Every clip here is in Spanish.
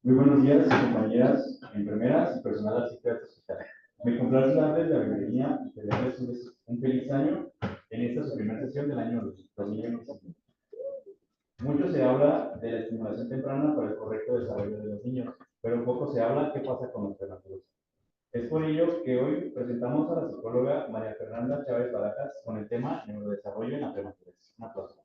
Muy buenos días, compañeras, enfermeras y personal asistente al hospital. Me complace darles la bienvenida y desearles un feliz año en esta su primera sesión del año 2025. Mucho se habla de la estimulación temprana para el correcto desarrollo de los niños, pero poco se habla qué pasa con los prematuros. Es por ello que hoy presentamos a la psicóloga María Fernanda Chávez Barajas con el tema neurodesarrollo en la prematurez. Un aplauso.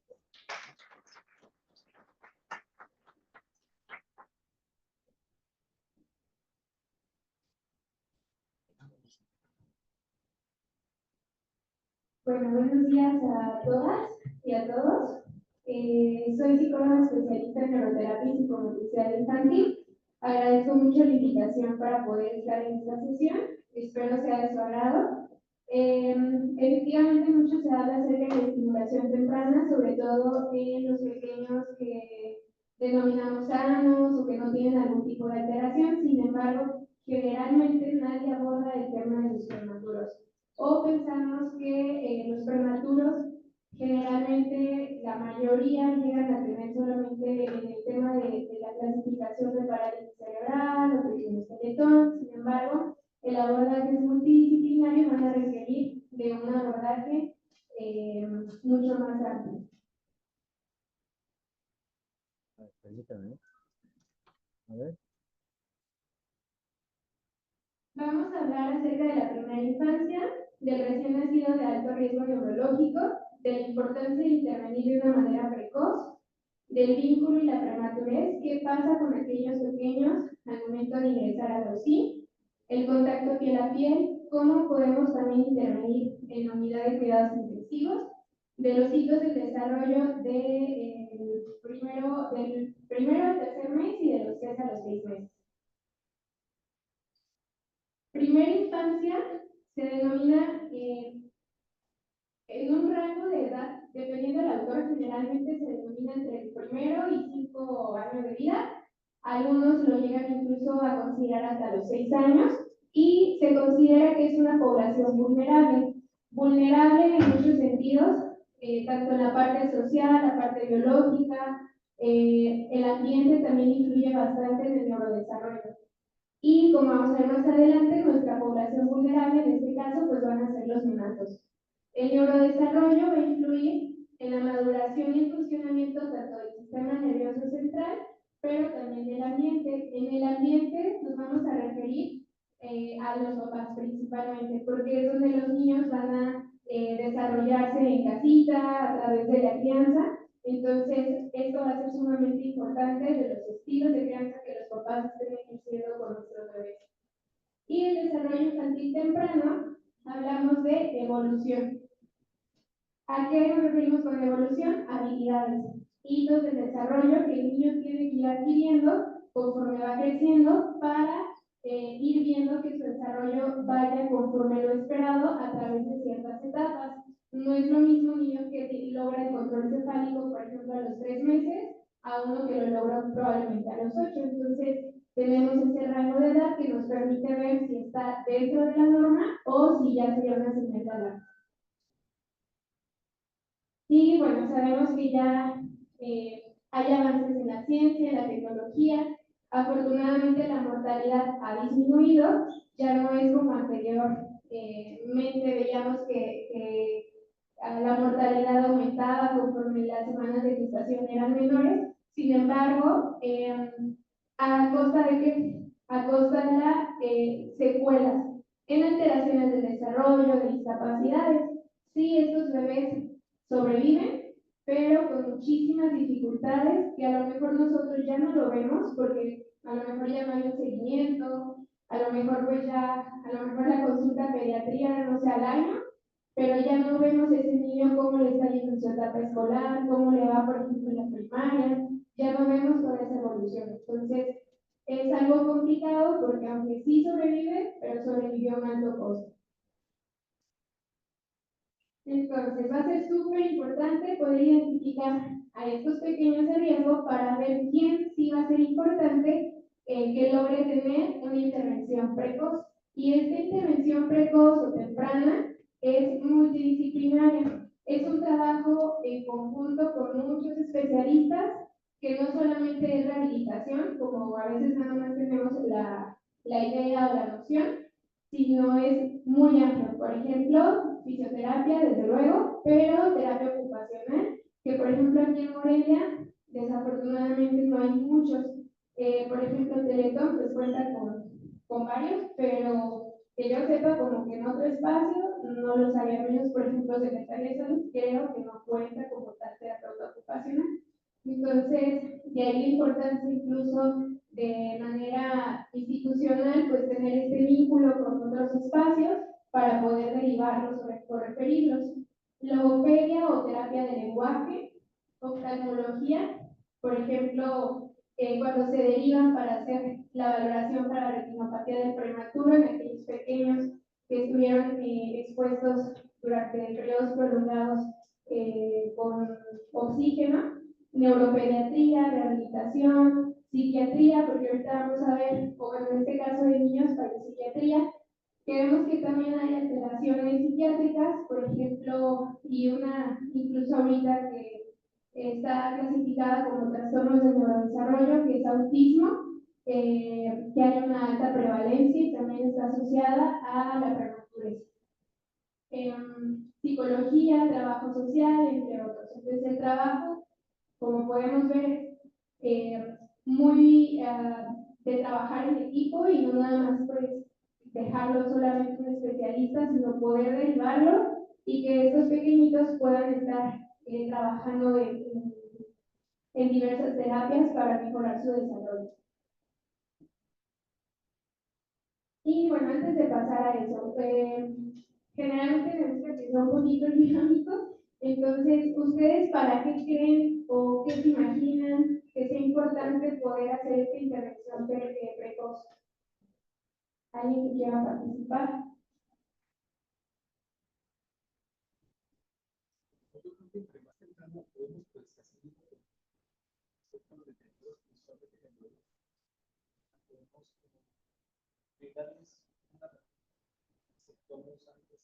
Bueno, buenos días a todas y a todos. Soy psicóloga especialista en neuroterapia y psicomotricidad infantil. Agradezco mucho la invitación para poder estar en esta sesión. Espero sea de su agrado. Efectivamente, mucho se habla acerca de la estimulación temprana, sobre todo en los pequeños que denominamos sanos o que no tienen algún tipo de alteración. Sin embargo, generalmente nadie aborda el tema de los prematuros. O pensamos que los prematuros generalmente la mayoría llegan a tener solamente en el tema de la clasificación de parálisis cerebral o pequeño esqueletón. Sin embargo, el abordaje es multidisciplinario y van a requerir de un abordaje mucho más amplio. Permítame. A ver. Vamos a hablar acerca de la primera infancia, del recién nacido de alto riesgo neurológico, de la importancia de intervenir de una manera precoz, del vínculo y la prematurez, qué pasa con aquellos pequeños al momento de ingresar a la UCI, el contacto piel a piel, cómo podemos también intervenir en la unidad de cuidados intensivos, de los hitos del desarrollo del primero al tercer mes y de los 3 a los 6 meses. Primera infancia se denomina en un rango de edad, dependiendo del autor, generalmente se denomina entre el primero y 5 años de vida. Algunos lo llegan incluso a considerar hasta los 6 años y se considera que es una población vulnerable. Vulnerable en muchos sentidos, tanto en la parte social, la parte biológica, el ambiente también influye bastante en el neurodesarrollo. Y como vamos a ver más adelante, nuestra población vulnerable en este caso pues van a ser los neonatos. El neurodesarrollo va a influir en la maduración y el funcionamiento tanto del sistema nervioso central, pero también del ambiente. En el ambiente nos vamos a referir a los papás principalmente, porque es donde los niños van a desarrollarse en casita, a través de la crianza. Entonces, esto va a ser sumamente importante de los estilos de crianza que los papás estén ejerciendo con nuestros bebés. Y el desarrollo infantil temprano, hablamos de evolución. ¿A qué nos referimos con evolución? Habilidades, hitos de desarrollo que el niño tiene que ir adquiriendo conforme va creciendo para ir viendo que su desarrollo vaya conforme lo esperado a través de ciertas etapas. No es lo mismo un niño que logra el control cefálico, por ejemplo, a los 3 meses, a uno que lo logra probablemente a los 8. Entonces, tenemos ese rango de edad que nos permite ver si está dentro de la norma o si ya sería una señal de alarma. Y bueno, sabemos que ya hay avances en la ciencia, en la tecnología. Afortunadamente la mortalidad ha disminuido, ya no es como anteriormente veíamos que la mortalidad aumentaba conforme las semanas de gestación eran menores. Sin embargo, ¿a costa de qué? A costa de las secuelas en alteraciones del desarrollo, de discapacidades. Sí, estos bebés sobreviven, pero con muchísimas dificultades que a lo mejor nosotros ya no lo vemos porque a lo mejor ya no hay un seguimiento, a lo mejor pues ya, a lo mejor la consulta pediatría no sea al año, pero ya no vemos ese niño cómo le está yendo en su etapa escolar, cómo le va por ejemplo en la primaria, ya no vemos toda esa evolución. Entonces es algo complicado porque aunque sí sobrevive, pero sobrevivió a un alto costo. Entonces, va a ser súper importante poder identificar a estos pequeños de riesgo para ver quién sí va a ser importante que logre tener una intervención precoz. Y esta intervención precoz o temprana es multidisciplinaria. Es un trabajo en conjunto con muchos especialistas que no solamente es rehabilitación, como a veces nada más tenemos la idea o la noción, sino es muy amplio. Por ejemplo, fisioterapia, desde luego, pero terapia ocupacional, que por ejemplo aquí en Morelia, desafortunadamente no hay muchos. Por ejemplo, Teletón pues cuenta con varios, pero que yo sepa como que en otro espacio no los hay, al menos por ejemplo Secretaría de Salud creo que no cuenta como tal terapeuta ocupacional. Entonces, de ahí la importancia incluso de manera institucional, pues tener este vínculo con otros espacios para poder derivarlos o referirlos. Logopedia o terapia de lenguaje, oftalmología, por ejemplo, cuando se derivan para hacer la valoración para la retinopatía del prematuro en aquellos pequeños que estuvieron expuestos durante periodos prolongados con oxígeno, neuropediatría, rehabilitación, psiquiatría, porque ahorita vamos a ver, o en este caso de niños, para psiquiatría, que vemos que también hay alteraciones psiquiátricas, por ejemplo, y una incluso ahorita que está clasificada como trastornos de neurodesarrollo, que es autismo, que hay una alta prevalencia y también está asociada a la prematurez. Psicología, trabajo social, entre otros. Entonces, el trabajo, como podemos ver, muy de trabajar en equipo y no nada más pues dejarlo solamente un especialista, sino poder derivarlo y que estos pequeñitos puedan estar trabajando en diversas terapias para mejorar su desarrollo. Y bueno, antes de pasar a eso, generalmente me gusta que sea un poquito dinámico, entonces, ¿ustedes para qué creen o qué se imaginan que sea importante poder hacer esta intervención precoz? ¿Alguien que quiera participar? Yo creo que entre más temprano podemos, pues, así, con los detenidos, visualmente podemos brindarles una receptores antes.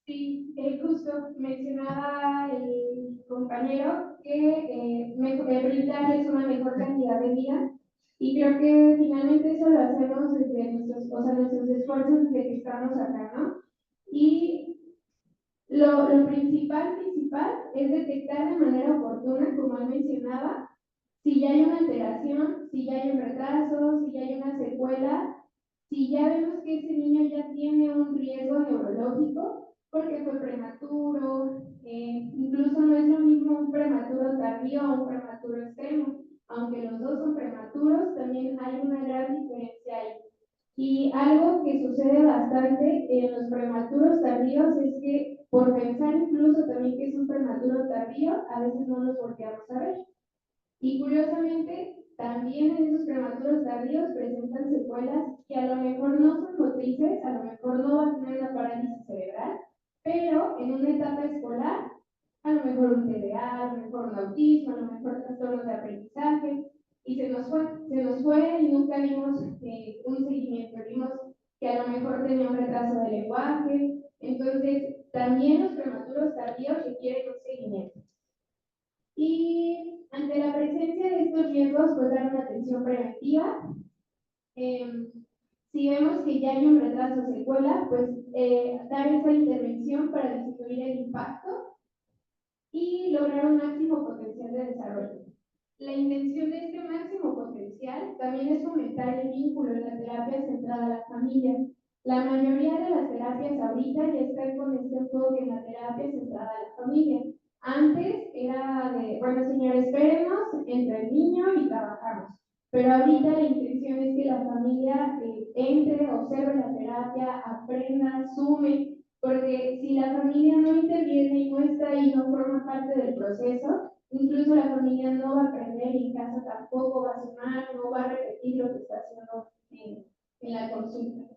Sí, justo mencionaba el compañero que brindarles una mejor calidad de vida y creo que finalmente eso lo hacemos desde nuestros esfuerzos desde que estamos acá, ¿no? Y lo principal es detectar de manera oportuna, como él mencionaba, si ya hay una alteración, si ya hay un retraso, si ya hay una secuela, si ya vemos que ese niño ya tiene un riesgo neurológico, porque fue prematuro, incluso no es lo mismo un prematuro tardío a un prematuro extremo, aunque los dos son prematuros, también hay una gran diferencia ahí. Y algo que sucede bastante en los prematuros tardíos es que por pensar incluso también que es un prematuro tardío, a veces no nos volteamos a ver. Y curiosamente, también en esos prematuros tardíos presentan secuelas que a lo mejor no son motrices, a lo mejor no van a tener una parálisis cerebral, pero en una etapa escolar, a lo mejor un TDA, a lo mejor un autismo, a lo mejor trastornos de aprendizaje, y se nos fue y nunca vimos un seguimiento, vimos que a lo mejor tenía un retraso de lenguaje, entonces también los prematuros tardíos requieren un seguimiento. Y ante la presencia de estos riesgos, pues dar una atención preventiva. Si vemos que ya hay un retraso o secuela, pues dar esa intervención para disminuir el impacto y lograr un máximo potencial de desarrollo. La intención de este máximo potencial también es fomentar el vínculo en la terapia centrada a la familia. La mayoría de las terapias ahorita ya están con este enfoque en la terapia centrada a la familia. Antes era de, bueno señores, espérenos entre el niño y trabajamos. Pero ahorita la intención es que la familia entre, observe la terapia, aprenda, sume, porque si la familia no interviene y no está ahí, no forma parte del proceso, incluso la familia no va a aprender y en casa tampoco va a sumar, no va a repetir lo que está haciendo en la consulta.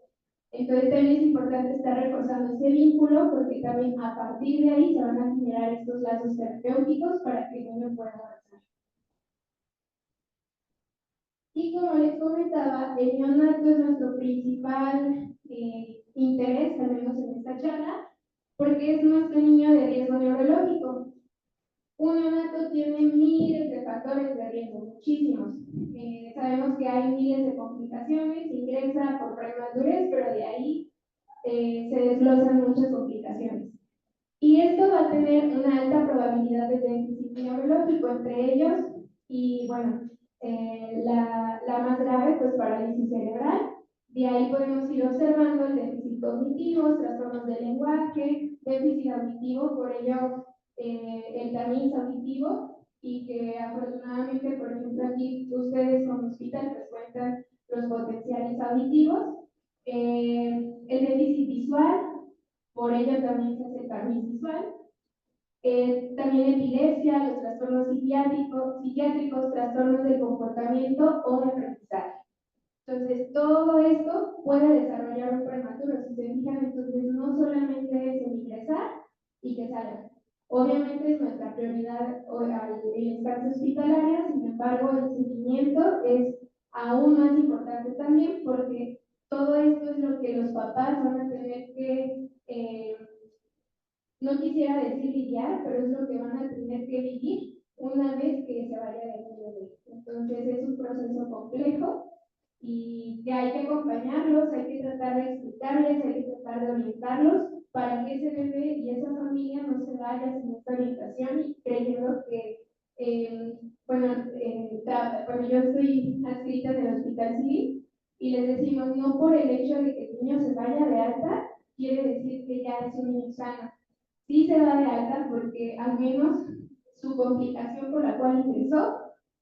Entonces también es importante estar reforzando ese vínculo porque también a partir de ahí se van a generar estos lazos terapéuticos para que el niño pueda avanzar. Y como les comentaba, el neonato es nuestro principal interés, al menos en esta charla, porque es nuestro niño de riesgo neurológico. Un neonato tiene miles de factores de riesgo, muchísimos. Sabemos que hay miles de complicaciones, ingresa por premadurez, pero de ahí se desglosan muchas complicaciones. Y esto va a tener una alta probabilidad de déficit neurológico entre ellos, y bueno, la más grave, pues parálisis cerebral. De ahí podemos ir observando el déficit cognitivo, trastornos del lenguaje, déficit auditivo, por ello el tamiz auditivo, y que afortunadamente, por ejemplo, aquí ustedes como hospital pues cuentan los potenciales auditivos. El déficit visual, por ello también se hace el tamiz visual. También epilepsia, los trastornos psiquiátricos, trastornos de comportamiento o de aprendizaje. Entonces, todo esto puede desarrollar un prematuro. Si se fijan, entonces no solamente es el ingresar y que salga. Obviamente es nuestra prioridad en instancia hospitalaria, sin embargo, el seguimiento es aún más importante también, porque todo esto es lo que los papás van a tener que no quisiera decir lidiar, pero es lo que van a tener que vivir una vez que se vaya de bebé. Entonces es un proceso complejo y que hay que acompañarlos, hay que tratar de explicarles, hay que tratar de orientarlos para que ese bebé y esa familia no se vaya sin esta orientación y creyendo que, bueno, yo estoy adscrita en el Hospital Civil y les decimos, no por el hecho de que el niño se vaya de alta, quiere decir que ya es un niño sano. Sí se va de alta porque al menos su complicación por la cual ingresó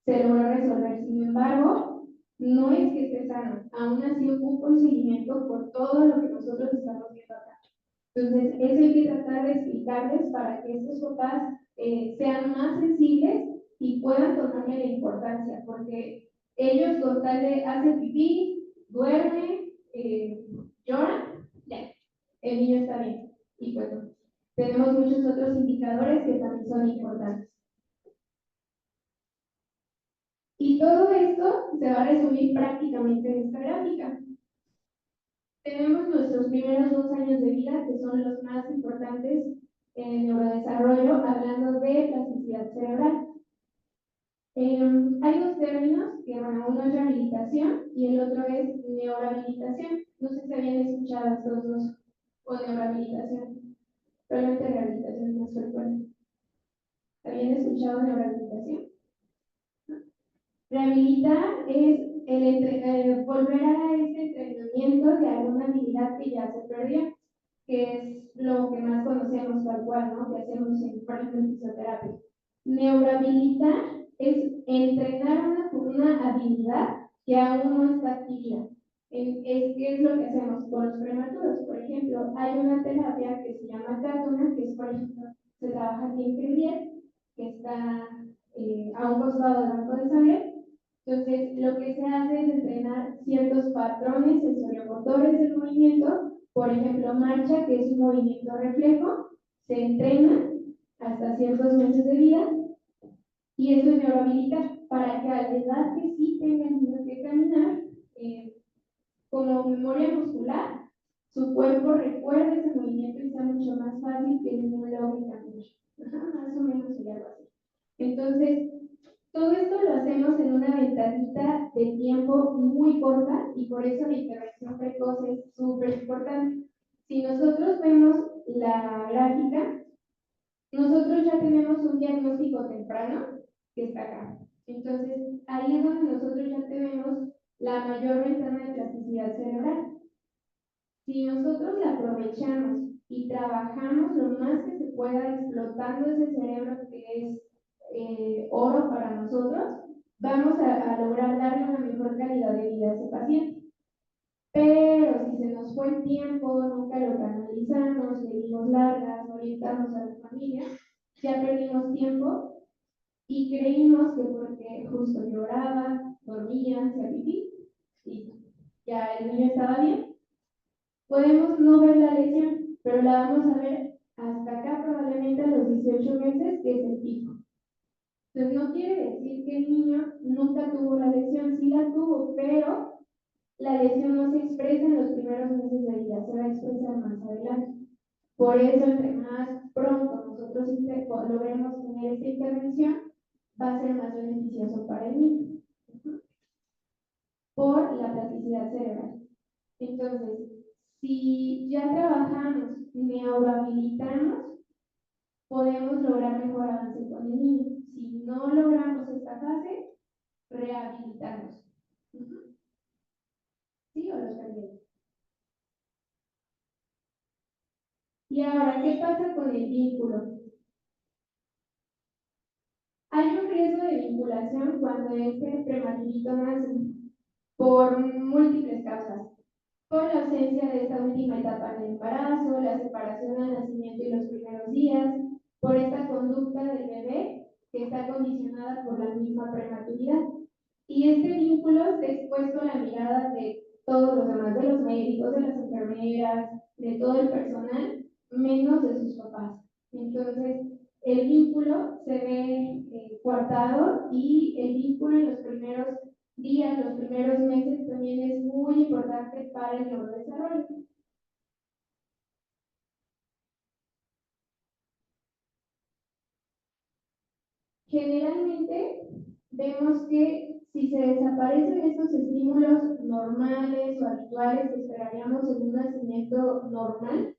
se logró resolver. Sin embargo, no es que esté sano, aún así ocupa un seguimiento por todo lo que nosotros estamos viendo acá. Entonces, eso hay que tratar de explicarles para que estos papás sean más sensibles y puedan tomarle la importancia, porque ellos con tal de hacen pipí, duermen, lloran, ya, el niño está bien. Y bueno, tenemos muchos otros indicadores que también son importantes. Y todo esto se va a resumir prácticamente en esta gráfica. Tenemos nuestros primeros 2 años de vida, que son los más importantes en el neurodesarrollo, hablando de plasticidad cerebral. Hay dos términos, que bueno, uno es rehabilitación y el otro es neurorehabilitación. No sé si habían escuchado estos dos, o neurorehabilitación. Realmente rehabilitación es más frecuente. ¿Habían escuchado neurorehabilitación? Rehabilitar es volver a ese entrenamiento de alguna habilidad que ya se perdió, que es lo que más conocemos tal cual, ¿no? Que hacemos, por ejemplo, en fisioterapia. Neurohabilitar es entrenar una habilidad que aún no está adquirida. ¿Qué es lo que hacemos con los prematuros? Por ejemplo, hay una terapia que se llama Cátona, que es, por ejemplo, se trabaja aquí en Crivier, que está a un costado del banco de sangre. Entonces, lo que se hace es entrenar ciertos patrones sensoriomotores del movimiento. Por ejemplo, marcha, que es un movimiento reflejo, se entrena hasta ciertos meses de vida y eso es neurohabilitar para que a la edad que sí tengan que caminar, como memoria muscular, su cuerpo recuerde ese movimiento y sea mucho más fácil que el niño logre caminar. Más o menos sería algo así. Entonces, todo esto lo hacemos en una ventanita de tiempo muy corta y por eso la intervención precoz es súper importante. Si nosotros vemos la gráfica, nosotros ya tenemos un diagnóstico temprano que está acá. Entonces, ahí es donde nosotros ya tenemos la mayor ventana de plasticidad cerebral. Si nosotros la aprovechamos y trabajamos lo más que se pueda explotando ese cerebro que es oro para nosotros, vamos a lograr darle una mejor calidad de vida a ese paciente. Pero si se nos fue el tiempo, nunca lo canalizamos, le dimos largas, orientamos a la familia, ya perdimos tiempo y creímos que porque justo lloraba, dormía, hacía pipí y ya el niño estaba bien. Podemos no ver la lesión, pero la vamos a ver hasta acá probablemente a los 18 meses, que es el pico. Entonces no quiere decir que el niño nunca tuvo la lesión, sí la tuvo, pero la lesión no se expresa en los primeros meses de vida, se va a expresar más adelante. Por eso, entre más pronto nosotros nosotros logremos tener esta intervención, va a ser más beneficioso para el niño por la plasticidad cerebral. Entonces, si ya trabajamos, neurohabilitamos, podemos lograr mejor avance con el niño. Si no logramos esta fase, rehabilitamos. ¿Sí o los perdemos? Y ahora, ¿qué pasa con el vínculo? Hay un riesgo de vinculación cuando este prematurito nace por múltiples causas. Por la ausencia de esta última etapa del embarazo, la separación al nacimiento y los primeros días, por esta conducta del bebé que está condicionada por la misma prematuridad. Y este vínculo está expuesto a la mirada de todos los demás, de los médicos, de las enfermeras, de todo el personal, menos de sus papás. Entonces, el vínculo se ve coartado y el vínculo en los primeros días, los primeros meses también es muy importante para el neurodesarrollo. Generalmente vemos que si se desaparecen estos estímulos normales o habituales que esperaríamos en un nacimiento normal,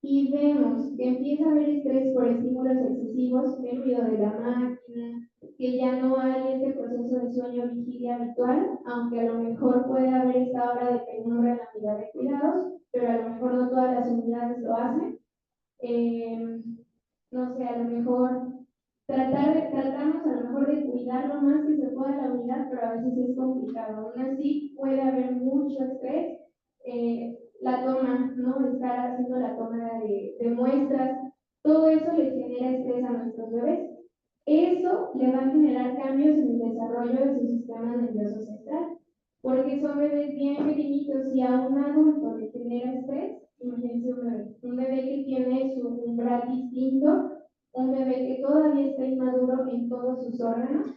y vemos que empieza a haber estrés por estímulos excesivos, el ruido de la máquina, que ya no hay este proceso de sueño-vigilia habitual, aunque a lo mejor puede haber esta hora de penumbra en la unidad de cuidados, pero a lo mejor no todas las unidades lo hacen. No sé, a lo mejor tratamos a lo mejor de cuidar lo más que se pueda la unidad, pero a veces es complicado. Aún así puede haber mucho estrés. La toma, ¿no? Estar haciendo la toma de muestras, todo eso les genera estrés a nuestros bebés. Eso le va a generar cambios en el desarrollo de su sistema nervioso central, porque son bebés bien pequeñitos y a un adulto le genera estrés. Imagínense un bebé que tiene su umbral distinto, un bebé que todavía está inmaduro en todos sus órganos,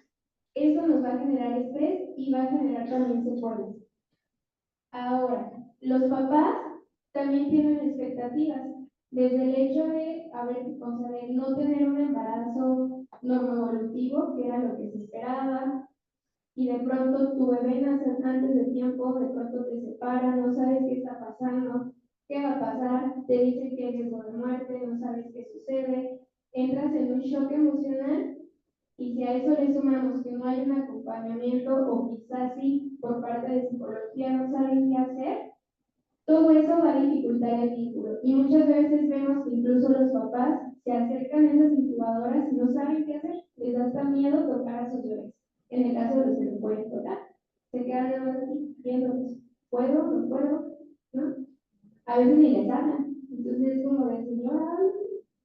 eso nos va a generar estrés y va a generar también secuelas. Ahora, los papás también tienen expectativas, desde el hecho de, de no tener un embarazo normoevolutivo, que era lo que se esperaba, y de pronto tu bebé nace antes de tiempo, de pronto te separan, no sabes qué está pasando, qué va a pasar, te dicen que hay riesgo de muerte, no sabes qué sucede, entras en un shock emocional. Y si a eso le sumamos que no hay un acompañamiento o quizás sí por parte de psicología no saben qué hacer, todo eso va a dificultar el vínculo. Y muchas veces vemos que incluso los papás se acercan a esas incubadoras y no saben qué hacer, les da hasta miedo tocar a sus bebés. En el caso de los que no pueden tocar, se quedan nada más así viendo, ¿puedo? ¿No puedo? ¿No? A veces ni les hablan. Entonces es como de señora,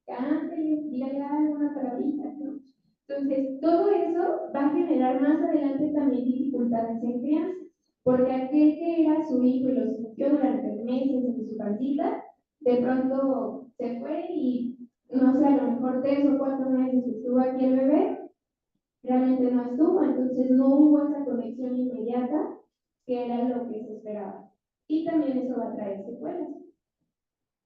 cántele, dígale alguna palabrita, ¿no? Entonces, todo eso va a generar más adelante también dificultades en crianza, porque aquel que era su hijo y lo sintió durante meses en su pancita, de pronto se fue y, no sé, a lo mejor 3 o 4 meses que estuvo aquí el bebé, realmente no estuvo, entonces no hubo esa conexión inmediata que era lo que se esperaba. Y también eso va a traer secuelas.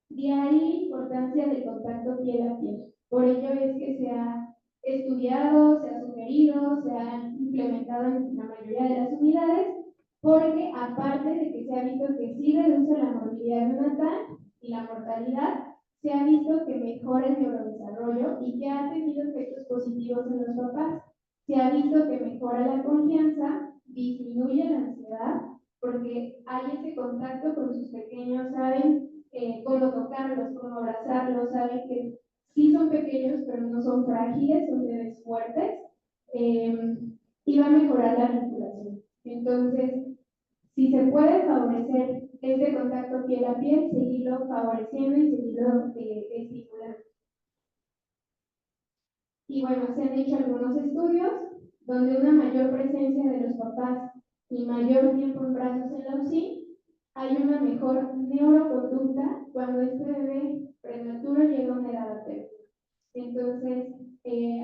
De ahí la importancia del contacto piel a piel. Por ello es que se ha estudiado, se ha sugerido, se ha implementado en la mayoría de las unidades, porque aparte de que se ha visto que sí reduce la morbilidad neonatal y la mortalidad, se ha visto que mejora el neurodesarrollo y que ha tenido efectos positivos en los papás. Se ha visto que mejora la confianza, disminuye la ansiedad, porque hay ese contacto con sus pequeños, saben cómo tocarlos, cómo abrazarlos, saben que sí son pequeños, pero no son frágiles, son bebés fuertes, y va a mejorar la vinculación. Entonces, si se puede favorecer este contacto piel a piel, seguirlo favoreciendo y seguirlo estimulando. Y bueno, se han hecho algunos estudios donde una mayor presencia de los papás y mayor tiempo en brazos en la UCI, hay una mejor neuroconducta cuando este bebé prematuro llega a una edad adulta. Entonces,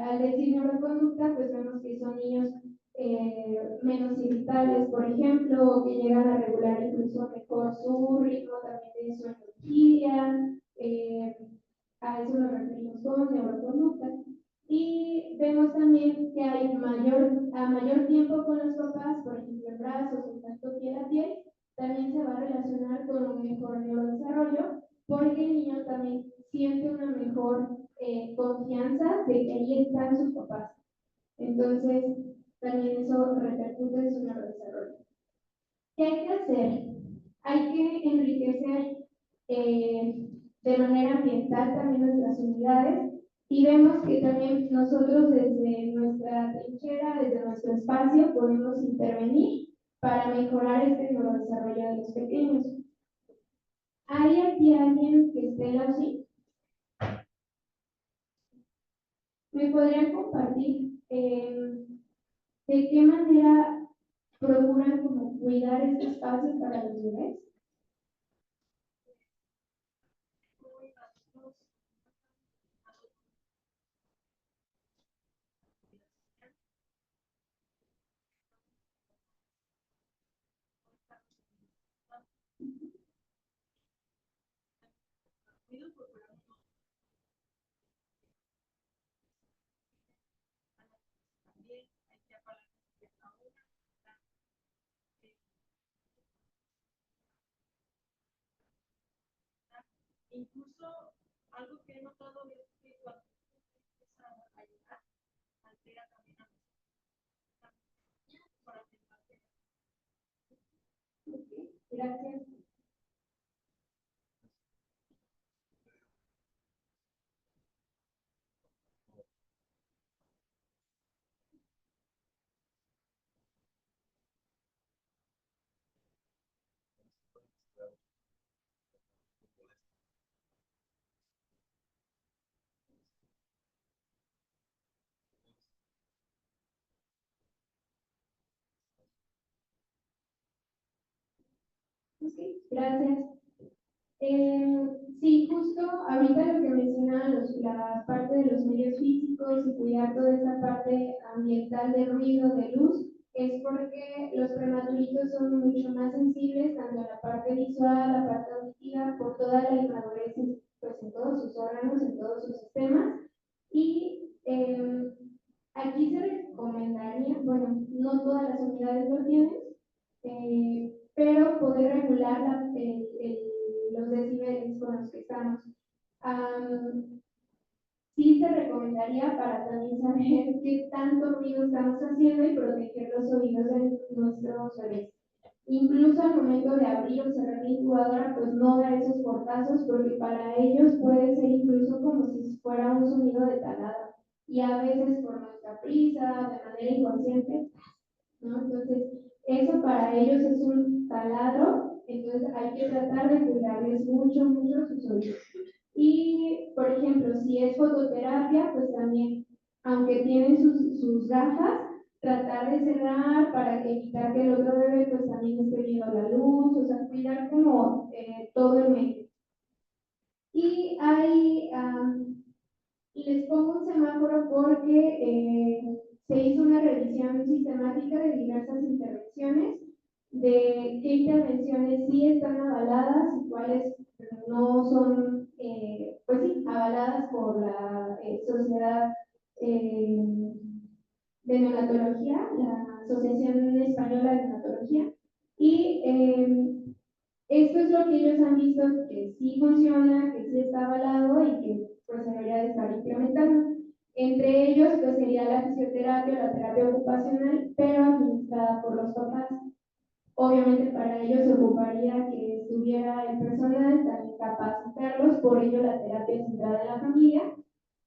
al decir neuroconducta, pues vemos que son niños menos irritables, por ejemplo, o que llegan a regular incluso mejor su ritmo también de sueño vigilia, A eso nos referimos con neuroconducta. Y vemos también que hay mayor tiempo con los papás, por ejemplo, en brazos, en tacto piel a piel, también se va a relacionar con un mejor neurodesarrollo, porque el niño también siente una mejor confianza de que ahí están sus papás. Entonces, también eso repercute en su neurodesarrollo. ¿Qué hay que hacer? Hay que enriquecer de manera ambiental también nuestras unidades y vemos que también nosotros desde nuestra trinchera, desde nuestro espacio, podemos intervenir para mejorar este neurodesarrollo de los pequeños. ¿Hay aquí alguien que esté en la UCI? ¿Me podrían compartir de qué manera procuran como cuidar este espacio para los bebés? Incluso algo que he notado es que cuando empieza a llegar, altera también a los para que Gracias. Okay, gracias. Sí, justo ahorita lo que mencionaban la parte de los medios físicos y cuidar toda esa parte ambiental de ruido, de luz, es porque los prematuritos son mucho más sensibles tanto a la parte visual, la parte auditiva, por toda la inmadurez pues, en todos sus órganos, en todos sus sistemas. Y aquí se recomendaría, bueno, no todas las unidades lo tienen, pero poder regular los decibeles con los que estamos. Sí se recomendaría para también saber qué tanto ruido estamos haciendo y proteger los oídos de nuestros bebés. Incluso al momento de abrir o cerrar la incubadora, pues no dar esos portazos porque para ellos puede ser incluso como si fuera un sonido de taladro. Y a veces por nuestra prisa, de manera inconsciente, ¿no? Entonces, eso para ellos es un taladro, entonces hay que tratar de cuidarles mucho, mucho sus oídos. Y, por ejemplo, si es fototerapia, pues también, aunque tienen sus gafas, tratar de cerrar para que evitar que el otro bebé pues también esté viendo la luz, o sea, cuidar como todo el medio. Y hay, les pongo un semáforo porque se hizo una revisión sistemática de diversas intervenciones, de qué intervenciones sí están avaladas y cuáles no son, pues sí, avaladas por la Sociedad de Neonatología, la Asociación Española de Neonatología, y esto es lo que ellos han visto que sí funciona, que sí está avalado y que pues se debería de estar implementando. Entre ellos pues sería la fisioterapia, la terapia ocupacional, pero administrada por los papás. Obviamente para ello se ocuparía que estuviera el personal, también capacitarlos, por ello la terapia centrada en la familia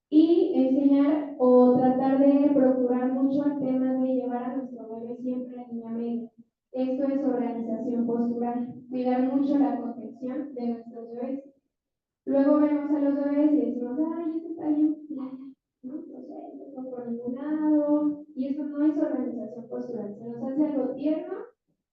y enseñar o tratar de procurar mucho el tema de llevar a nuestro bebé siempre en línea media. Esto es organización postural, cuidar mucho la contención de nuestros bebés. Luego vemos a los bebés y decimos, ay, este está bien plana, ¿no? O sea, no por ningún lado, y eso no es organización postural, se nos hace algo tierno,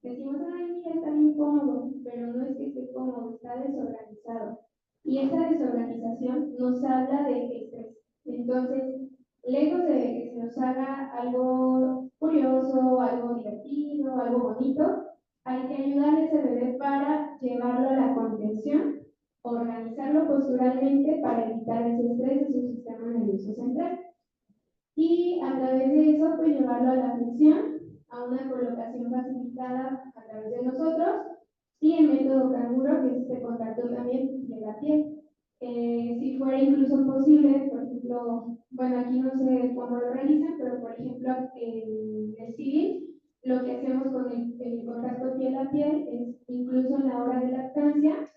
decimos, ay, mira, está bien cómodo, pero no es que esté cómodo, está desorganizado. Y esa desorganización nos habla de estrés. Entonces, lejos de que se nos haga algo curioso, algo divertido, algo bonito, hay que ayudar a ese bebé para llevarlo a la contención organizarlo posturalmente para evitar ese estrés de su sistema nervioso central. Y a través de eso, pues llevarlo a la flexión, a una colocación facilitada a través de nosotros, y el método canguro, que es este contacto también de la piel. Si fuera incluso posible, por ejemplo, bueno, aquí no sé cómo lo realizan, pero por ejemplo, en el civil, lo que hacemos con el contacto piel a piel es incluso en la hora de lactancia,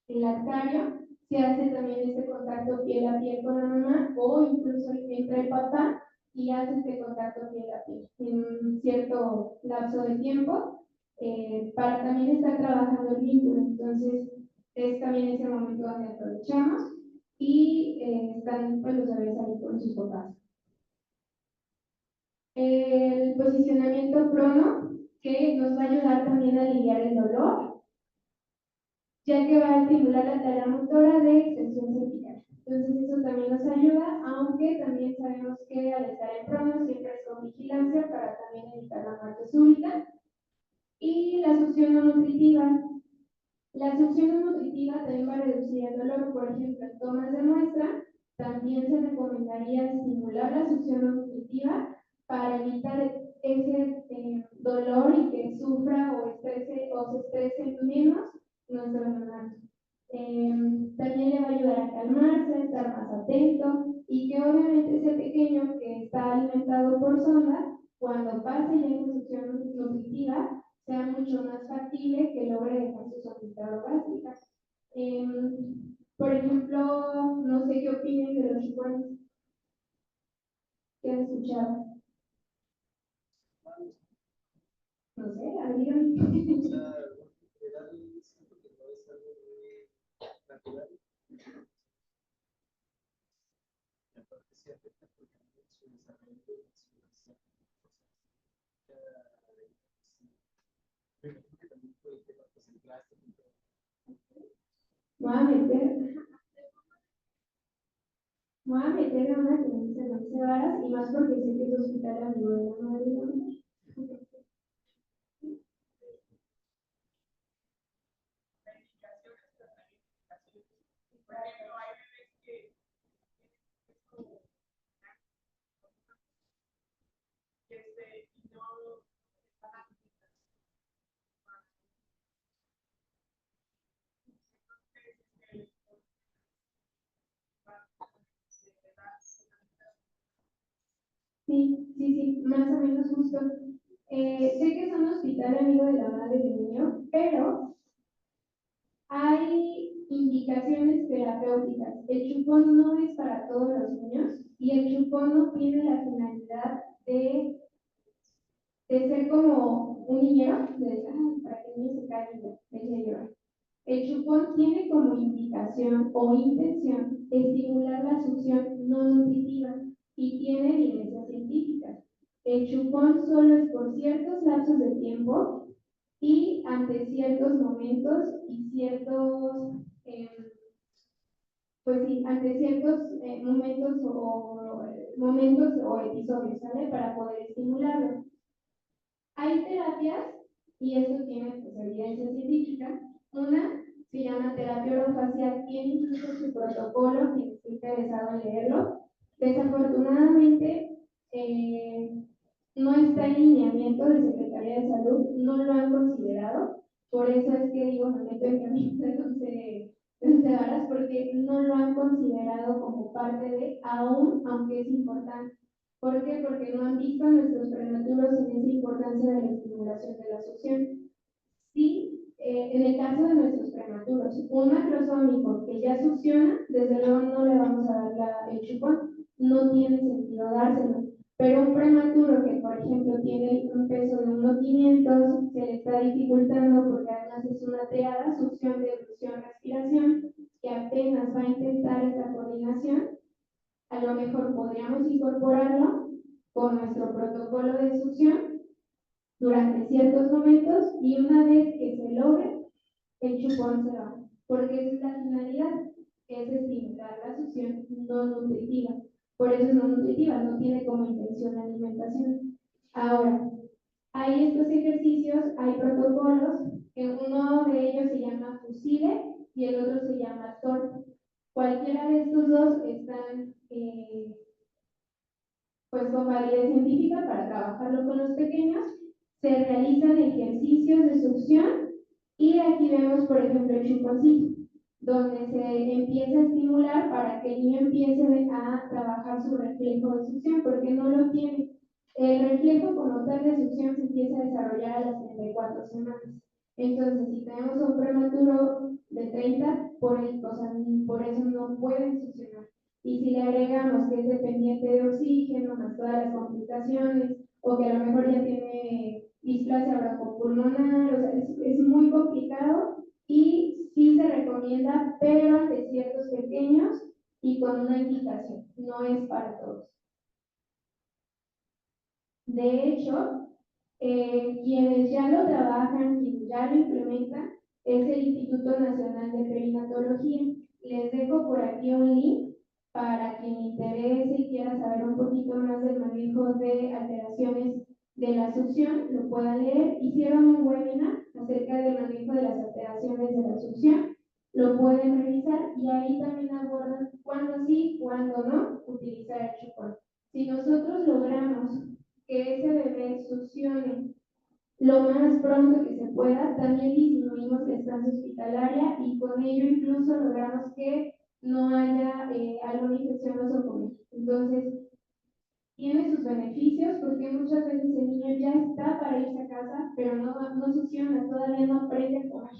el lactario, se hace también este contacto piel a piel con la mamá, o incluso entra el papá y hace este contacto piel a piel en un cierto lapso de tiempo, para también estar trabajando el vínculo. Entonces, es también ese momento donde aprovechamos y están pues, los bebés ahí con sus papás. El posicionamiento prono, que nos va a ayudar también a aliviar el dolor, ya que va a estimular la tarea motora de extensión cervical. Entonces eso también nos ayuda, aunque también sabemos que al estar en prono siempre es con vigilancia para también evitar la muerte súbita. Y la succión no nutritiva. La succión no nutritiva también va a reducir el dolor. Por ejemplo, en tomas de muestra, también se recomendaría estimular la succión no nutritiva para evitar ese dolor y que sufra o se estrese menos nuestro neonato. También le va a ayudar a calmarse, a estar más atento y que obviamente ese pequeño que está alimentado por sonda, cuando pase ya en succión nutritiva, sea mucho más factible que logre dejar su sonda gástrica. Por ejemplo, no sé qué opinen de los chupones que han escuchado. No sé, a ver, díganme. O sea, en general siento que no es algo muy natural. Y aparte sí afecta porque su desarrollo y su acción. Me imagino que también por el tema, pues el plástico y todo. Me voy a meter en una creencia de 11 varas y más porque sé que es hospital amigo de la madre de la mujer. Por ejemplo, hay bebés que es como y no están aptas. Sí, más o menos justo. Sé que son hospital amigo de la madre del niño, pero hay indicaciones terapéuticas. El chupón no es para todos los niños y el chupón no tiene la finalidad de ser como un niñero, para que el niño se caiga y deje de llorar. El chupón tiene como indicación o intención estimular la succión no nutritiva y tiene evidencias científicas. El chupón solo es por ciertos lapsos de tiempo y ante ciertos momentos y ciertos, pues sí, ante ciertos momentos o episodios, ¿sale? Para poder estimularlo. Hay terapias, y esto tiene pues, evidencia científica. Una se llama terapia orofacial, tiene incluso su protocolo, si estoy interesado en leerlo. Desafortunadamente, no está en lineamiento de Secretaría de Salud, no lo han considerado. Por eso es que digo, me meto en camino de 11 varas, porque no lo han considerado como parte de, aún, aunque es importante. ¿Por qué? Porque no han visto a nuestros prematuros en esa importancia de la estimulación de la succión. Sí, en el caso de nuestros prematuros, un macrosómico que ya succiona, desde luego no le vamos a dar el chupón, no tiene sentido dárselo. Pero un prematuro que, por ejemplo, tiene un peso de unos 500, se le está dificultando porque además es una triada, succión, deglución, respiración, que apenas va a intentar esta coordinación, a lo mejor podríamos incorporarlo con nuestro protocolo de succión durante ciertos momentos y una vez que se logre, el chupón se va, porque esa es la finalidad, que es estimular la succión no nutritiva. Por eso es no nutritiva, no tiene como intención la alimentación. Ahora, hay estos ejercicios, hay protocolos, que uno de ellos se llama FUSILE y el otro se Cualquiera de estos dos están pues con validez científica para trabajarlo con los pequeños. Se realizan ejercicios de succión y aquí vemos, por ejemplo, el chuponcito, donde se empieza a estimular para que el niño empiece a trabajar su reflejo de succión, porque no lo tiene. El reflejo como tal de succión se empieza a desarrollar a las 34 semanas. Entonces, si tenemos un prematuro de 30, por eso no pueden succionar. Y si le agregamos que es dependiente de oxígeno, más todas las complicaciones, o que a lo mejor ya tiene displasia broncopulmonar, o sea, es muy complicado y sí se recomienda, pero ante ciertos pequeños y con una indicación, no es para todos. De hecho, quienes ya lo trabajan, quienes ya lo implementan, es el Instituto Nacional de Perinatología. Les dejo por aquí un link para quien le interese y quiera saber un poquito más del manejo de alteraciones de la succión, lo pueda leer. Hicieron un webinar acerca del manejo de las alteraciones de la succión, lo pueden revisar y ahí también abordan cuándo sí, cuándo no utilizar el chupón. Si nosotros logramos que ese bebé succione lo más pronto que se pueda, también disminuimos la estancia hospitalaria y con ello incluso logramos que no haya alguna infección nosocomial. Entonces, tiene sus beneficios porque muchas veces el niño ya está para irse a casa, pero no succiona, todavía no aprende a comer.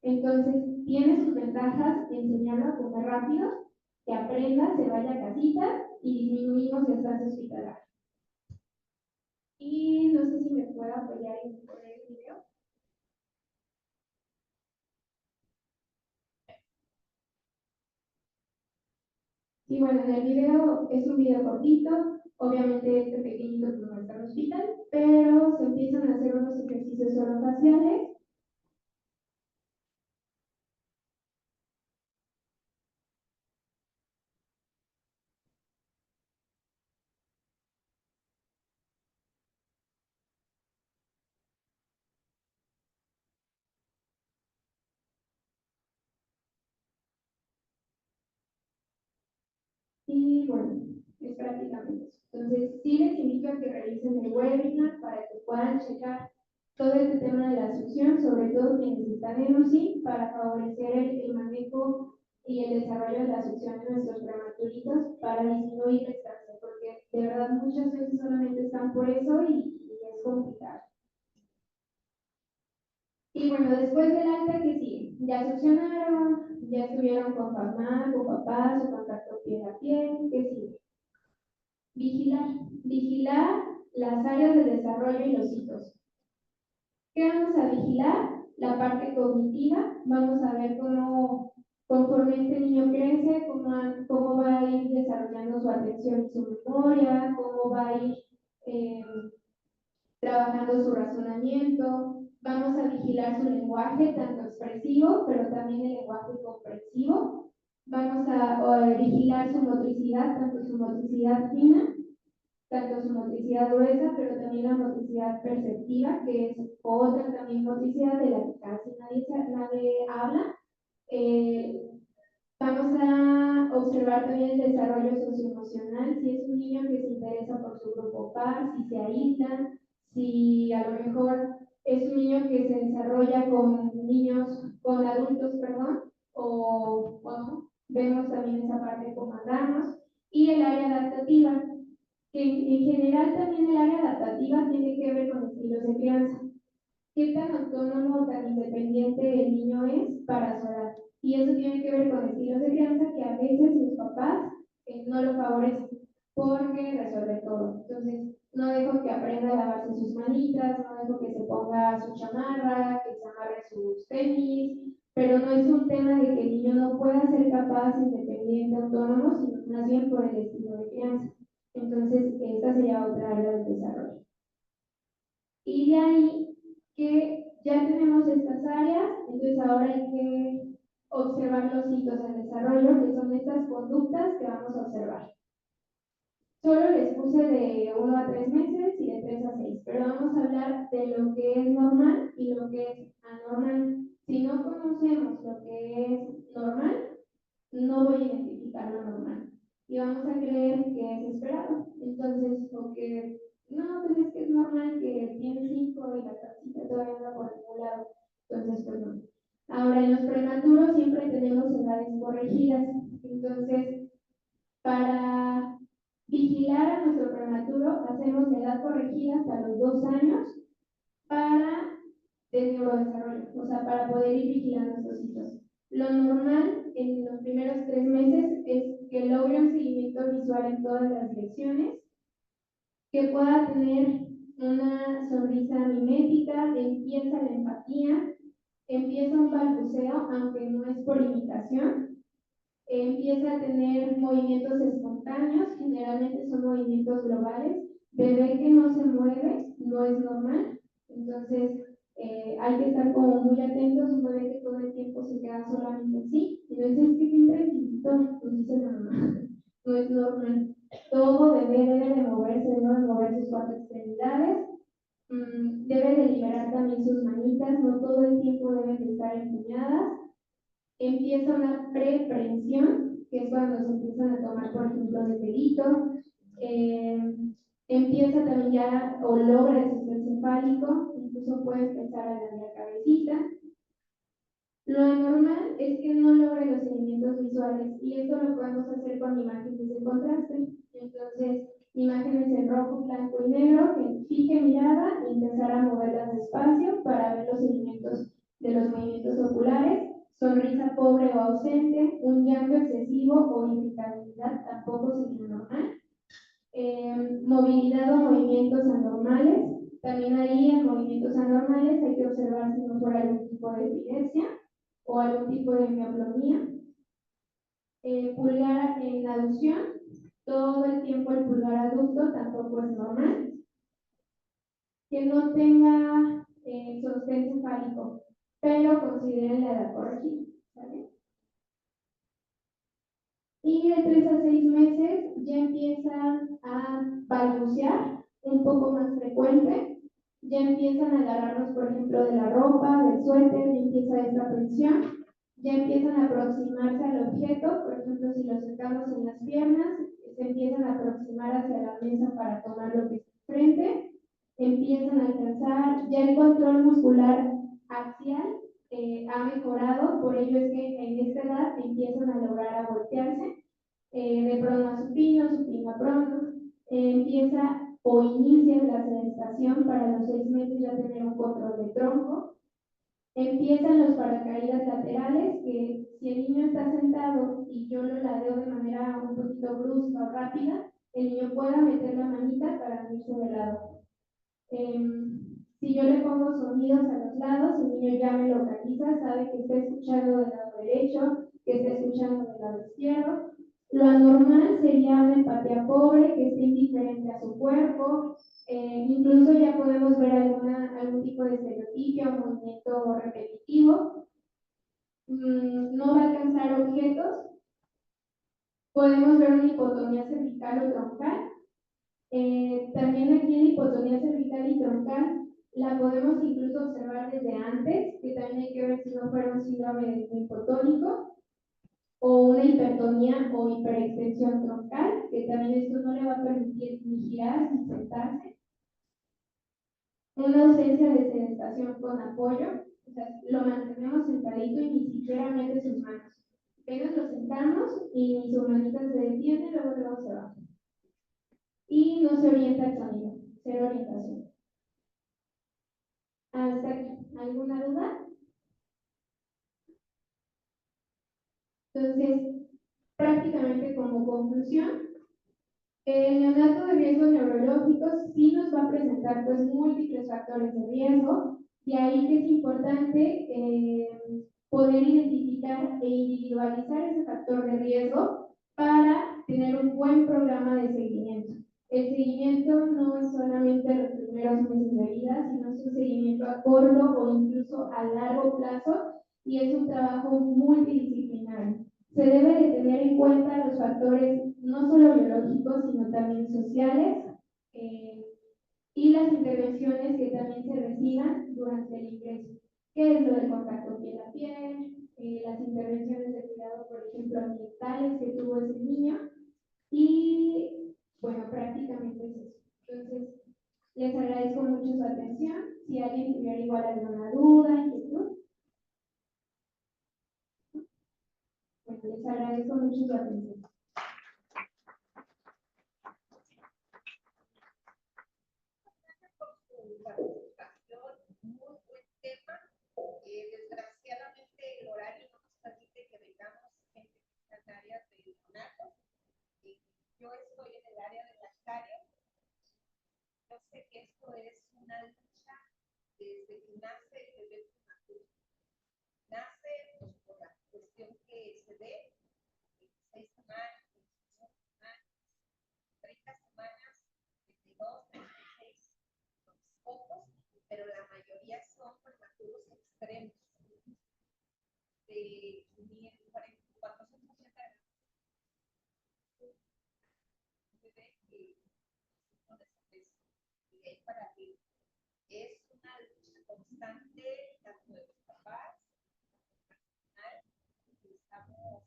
Entonces, tiene sus ventajas enseñarlo a comer rápido, que aprenda, se vaya a casita y disminuimos la estancia hospitalaria. Y no sé si me puede apoyar en poner el video. Y bueno, en el video es un video cortito, obviamente este pequeñito pues no está en el hospital, pero se empiezan a hacer unos ejercicios orofaciales. Y bueno, es prácticamente eso. Entonces, sí les invito a que revisen el webinar para que puedan checar todo este tema de la succión, sobre todo quienes están en UCI, para favorecer el manejo y el desarrollo de la succión de nuestros prematuritos para disminuir el cáncer, porque de verdad muchas veces solamente están por eso y es complicado. Y bueno, después del alta, ¿qué sigue? Ya succionaron, ya estuvieron con mamá, con papá, su contacto piel a piel, ¿qué sigue? Vigilar las áreas del desarrollo y los hitos. ¿Qué vamos a vigilar? La parte cognitiva. Vamos a ver cómo, conforme este niño crece, cómo va a ir desarrollando su atención y su memoria, cómo va a ir trabajando su razonamiento. Vamos a vigilar su lenguaje, tanto expresivo, pero también el lenguaje comprensivo. Vamos a vigilar su motricidad, tanto su motricidad fina, tanto su motricidad gruesa, pero también la motricidad perceptiva, que es otra también motricidad de la que casi nadie habla. Vamos a observar también el desarrollo socioemocional, si es un niño que se interesa por su grupo par, si se aísla, si a lo mejor es un niño que se desarrolla con adultos, perdón, o no. Vemos también esa parte como andamos. Y el área adaptativa, que en general también el área adaptativa tiene que ver con estilos de crianza. ¿Qué tan autónomo o tan independiente el niño es para su edad? Y eso tiene que ver con estilos de crianza que a veces los papás no lo favorecen porque resuelve todo. Entonces, no dejo que aprenda a lavarse sus manitas, no dejo que se ponga su chamarra, que se amarre sus tenis, pero no es un tema de que el niño no pueda ser capaz, independiente, autónomo, sino más bien por el estilo de crianza. Entonces, esta sería otra área del desarrollo. Y de ahí que ya tenemos estas áreas, entonces ahora hay que observar los hitos del desarrollo, que son estas conductas que vamos a observar. Solo les puse de 1 a 3 meses y de 3 a 6, pero vamos a hablar de lo que es normal y lo que es anormal. Si no conocemos lo que es normal, no voy a identificar normal. Y vamos a creer que es esperado. Entonces, o que no, pues es que es normal que tiene 5 y la casita todavía anda por algún lado. Entonces, pues no. Ahora, en los prematuros siempre tenemos edades corregidas. Entonces, para vigilar a nuestro prematuro, hacemos la edad corregida hasta los 2 años para el neurodesarrollo, o sea, para poder ir vigilando estos hitos. Lo normal en los primeros 3 meses es que logre un seguimiento visual en todas las direcciones, que pueda tener una sonrisa mimética, empieza la empatía, empieza un balbuceo, aunque no es por imitación, empieza a tener movimientos espontáneos, generalmente son movimientos globales, bebé que no se mueve no es normal, entonces hay que estar como muy atentos, un bebé que todo el tiempo se queda solamente así, y no es que siempre chiquito, pues dice la mamá, no es normal. Todo bebé debe de moverse, debe de mover sus 4 extremidades, debe de liberar también sus manitas, no todo el tiempo deben de estar empuñadas. Empieza una preprensión, que es cuando se empiezan a tomar, por ejemplo, de pedito. Empieza también ya, o logra el sistema encefálico, incluso puede empezar a la cabecita. Lo anormal es que no logre los seguimientos visuales, y esto lo podemos hacer con imágenes de contraste. Entonces, imágenes en rojo, blanco y negro, que fije mirada y empezar a moverlas despacio para ver los seguimientos de los movimientos oculares. Sonrisa pobre o ausente, un llanto excesivo o irritabilidad tampoco sería normal. Movilidad o movimientos anormales, también ahí en movimientos anormales hay que observar si no fuera algún tipo de epilepsia o algún tipo de mioplonía. Pulgar en aducción, todo el tiempo el pulgar adulto tampoco es normal. Que no tenga sostén encefálico, pero consideren la edad corregida, ¿vale? Y de 3 a 6 meses ya empiezan a balbucear un poco más frecuente, ya empiezan a agarrarnos, por ejemplo, de la ropa, del suéter, ya empieza esta presión, ya empiezan a aproximarse al objeto, por ejemplo, si los sacamos en las piernas, se empiezan a aproximar hacia la mesa para tomar lo que está frente, empiezan a alcanzar, ya el control muscular axial ha mejorado, por ello es que en esta edad empiezan a lograr a voltearse, de prono a supino, supino a prono, empieza o inicia la sedentación para los 6 meses ya tener un control de tronco, empiezan los paracaídas laterales, que si el niño está sentado y yo lo ladeo de manera un poquito brusca o rápida, el niño pueda meter la manita para irse de lado. Si yo le pongo sonidos a los lados, el niño ya me localiza, sabe que está escuchando del lado derecho, que está escuchando del lado izquierdo. Lo anormal sería una empatía pobre, que esté indiferente a su cuerpo. Incluso ya podemos ver algún tipo de estereotipia o movimiento repetitivo. No va a alcanzar objetos. Podemos ver una hipotonía cervical o troncal. También aquí en hipotonía cervical y troncal la podemos incluso observar desde antes, que también hay que ver si no fuera un síndrome hipotónico o una hipertonía o hiperextensión troncal, que también esto no le va a permitir ni girar ni sentarse. Una ausencia de sedentación con apoyo, o sea, lo mantenemos sentadito y ni siquiera mete sus manos. Apenas lo sentamos y su manita se detiene, luego se va. Y no se orienta el sonido, cero orientación. ¿Hasta aquí? ¿Alguna duda? Entonces, prácticamente como conclusión, el neonato de riesgos neurológicos sí nos va a presentar pues múltiples factores de riesgo, de ahí que es importante poder identificar e individualizar ese factor de riesgo para tener un buen programa de seguimiento. El seguimiento no es solamente los primeros meses de vida, sino es un seguimiento a corto o incluso a largo plazo, y es un trabajo multidisciplinario. Se debe de tener en cuenta los factores no solo biológicos, sino también sociales, y las intervenciones que también se reciban durante el ingreso. que es lo del contacto piel a piel, las intervenciones de cuidado, por ejemplo, ambientales que tuvo ese niño, y bueno, prácticamente es eso. Entonces, les agradezco mucho su atención. Si alguien tuviera igual alguna duda, inquietud, bueno, les agradezco mucho su atención. Por su participación, muy buen tema. Desgraciadamente el horario no nos permite que vengamos gente que está en áreas de neonatos. Yo estoy en el área de lactario. Yo sé que esto es una lucha desde que nace el bebé prematuro. Nace pues, por la cuestión que se ve, 26 semanas, 21 semanas, 30 semanas, 22, 36, son pocos, pero la mayoría son prematuros extremos. De 480 bebé que no desaparece y de ahí para arriba. Es una lucha constante tanto de los papás, estamos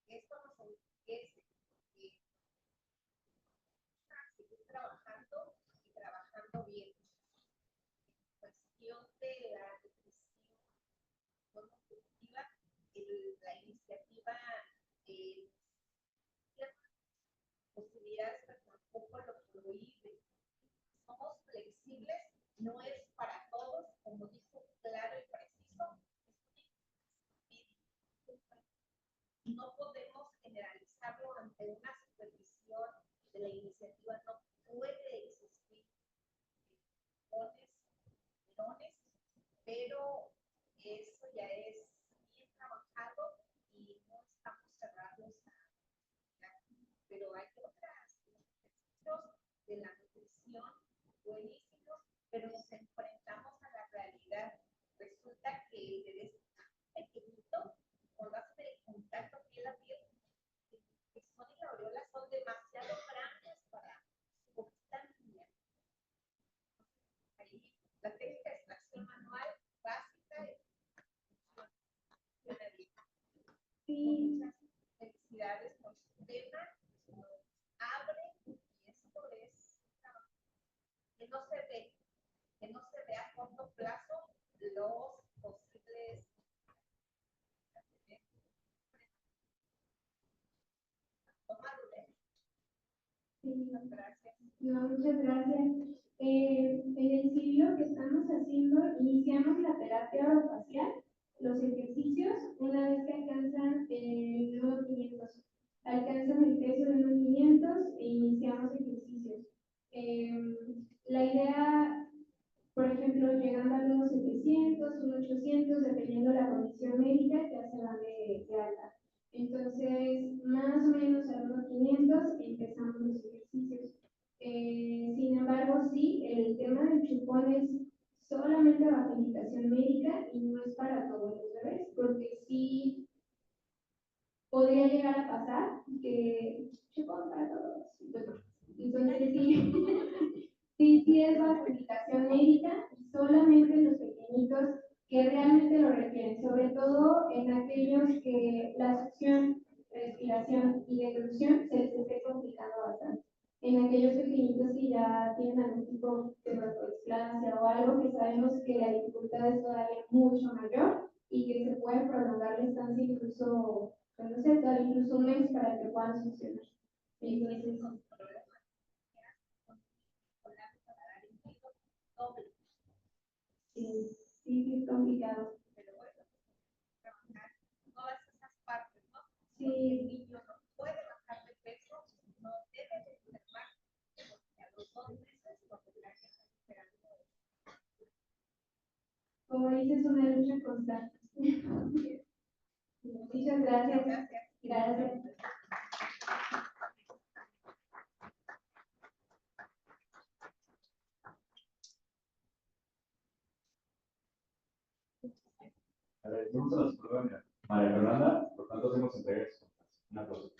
esto nos enriquece seguir trabajando y trabajando bien. Cuestión de la nutrición no nutritiva, la iniciativa posibilidades, pero tampoco lo prohíbe. Somos flexibles, no es para todos, como dijo claro y preciso, no podemos generalizarlo ante una supervisión de la iniciativa, no puede existir melones, pero eso ya es bien trabajado y no estamos cerrados pero hay otras ejercicios de la nutrición buenísimos, pero nos enfrentamos a la realidad. Resulta que el bebé es pequeñito, cuando hace el contacto piel a piel, que son y la aureola son demasiado grandes para su boquita niña. Ahí la técnica de extracción manual básica funciona bien. Sí. Muchas felicidades por su tema. Abre y esto es que no se ve a corto plazo los posibles Sí. gracias. No, muchas gracias. En el civil que estamos haciendo, iniciamos la terapia orofacial, los ejercicios, una vez que alcanzan el 1.500, alcanzan el peso de 1.500 e iniciamos ejercicios. La idea, por ejemplo, llegando a unos 700, unos 800, dependiendo de la condición médica, ya se van de alta. Entonces, más o menos a unos 500 empezamos los ejercicios. Sin embargo, sí, el tema del chupón es solamente bajo indicación médica y no es para todos los bebés, porque sí podría llegar a pasar que chupón para todos. Bueno, entonces sí, sí es bajo indicación médica y solamente los pequeñitos que realmente lo requieren, sobre todo en aquellos que la succión, respiración y deglución se les esté complicando bastante. En aquellos pequeñitos que ya tienen algún tipo de broncoesplasia o algo que sabemos que la dificultad es todavía mucho mayor y que se puede prolongar la estancia incluso, pues no sé, todavía incluso un mes para que puedan funcionar. Entonces, sí, sí, es complicado. Pero bueno, trabajar todas esas partes, ¿no? Sí. El niño no puede bajar de peso, no debe de enfermar, porque a los 2 meses lo tendrá que estar esperando. Como dices, una lucha constante. Muchas gracias. Gracias. Gracias. Agradecemos a la psicóloga María Fernanda, por tanto hacemos entrega de sus cuentas. Un aplauso.